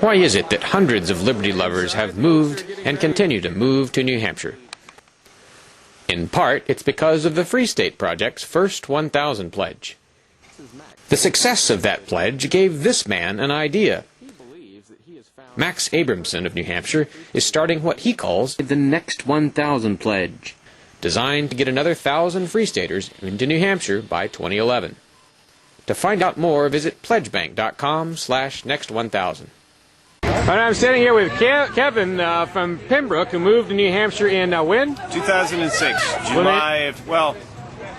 Why is it that hundreds of liberty lovers have moved and continue to move to New Hampshire? In part, it's because of the Free State Project's first 1,000 pledge. The success of that pledge gave this man an idea. Max Abramson of New Hampshire is starting what he calls the Next 1,000 Pledge, designed to get another 1,000 Free Staters into New Hampshire by 2011. To find out more, visit pledgebank.com/next1000. I'm standing here with Kevin from Pembroke, who moved to New Hampshire in when? 2006, July of, well,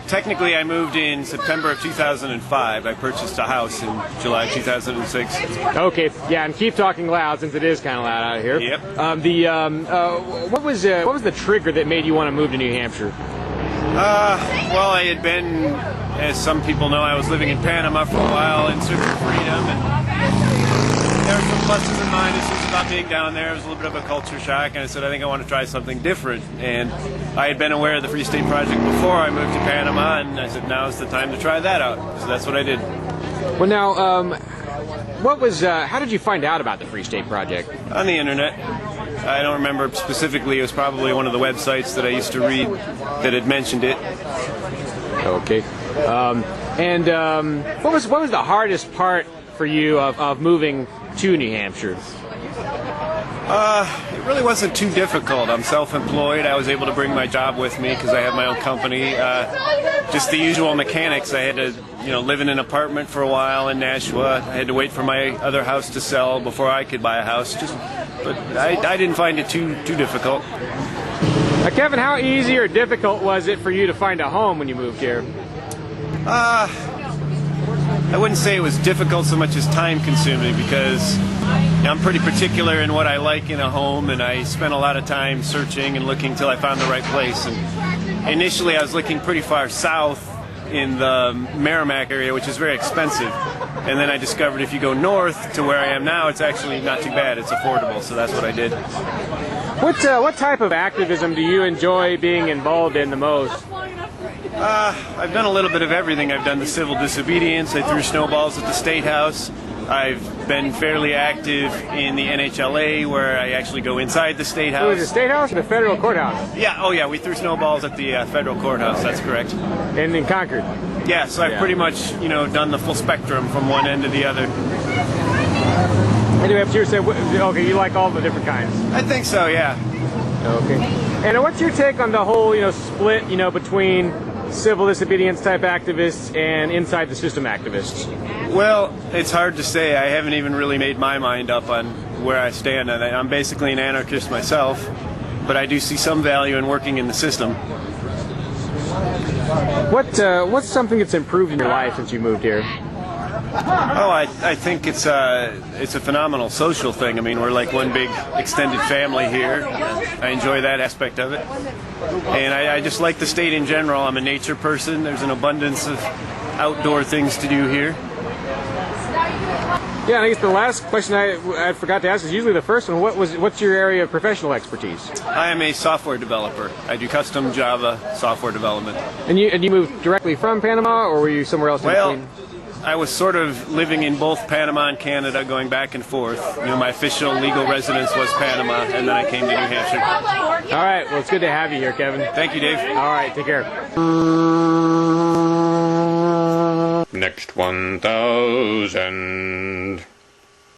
technically I moved in September of 2005. I purchased a house in July 2006. Okay, yeah, and keep talking loud since it is kind of loud out here. Yep. What was the trigger that made you want to move to New Hampshire? Well, I had been, as some people know, I was living in Panama for a while in search of freedom, and there were some pluses and minuses about being down there. It was a little bit of a culture shock, and I said, I think I want to try something different. And I had been aware of the Free State Project before I moved to Panama, and I said, now is the time to try that out. So that's what I did. Well, now, how did you find out about the Free State Project? On the internet. I don't remember specifically. It was probably one of the websites that I used to read that had mentioned it. Okay. What was the hardest part for you of moving to New Hampshire? It really wasn't too difficult. I'm self-employed. I was able to bring my job with me because I have my own company. Just the usual mechanics. I had to, live in an apartment for a while in Nashua. I had to wait for my other house to sell before I could buy a house. But I didn't find it too difficult. Kevin, how easy or difficult was it for you to find a home when you moved here? I wouldn't say it was difficult so much as time-consuming because I'm pretty particular in what I like in a home, and I spent a lot of time searching and looking until I found the right place. And initially I was looking pretty far south in the Merrimack area, which is very expensive. And then I discovered if you go north to where I am now, it's actually not too bad. It's affordable, so that's what I did. What type of activism do you enjoy being involved in the most? I've done a little bit of everything. I've done the civil disobedience. I threw snowballs at the State House. I've been fairly active in the NHLA, where I actually go inside the State House. So the State House or the Federal Courthouse? Yeah, oh yeah, we threw snowballs at the Federal Courthouse, that's correct. And in Concord? Yeah, so I've pretty much, done the full spectrum from one end to the other. Anyway, but you said, okay, you like all the different kinds? I think so, yeah. Okay. And what's your take on the whole, split, between civil disobedience type activists and inside the system activists? Well, it's hard to say. I haven't even really made my mind up on where I stand. I'm basically an anarchist myself, but I do see some value in working in the system. What's something that's improved in your life since you moved here? Oh, I think it's a phenomenal social thing. I mean, we're like one big extended family here. I enjoy that aspect of it. And I just like the state in general. I'm a nature person. There's an abundance of outdoor things to do here. Yeah, and I guess the last question I forgot to ask is usually the first one. What's your area of professional expertise? I am a software developer. I do custom Java software development. And you moved directly from Panama, or were you somewhere else in between? I was sort of living in both Panama and Canada, going back and forth. My official legal residence was Panama, and then I came to New Hampshire. All right, well, it's good to have you here, Kevin. Thank you, Dave. All right, take care. Next 1,000.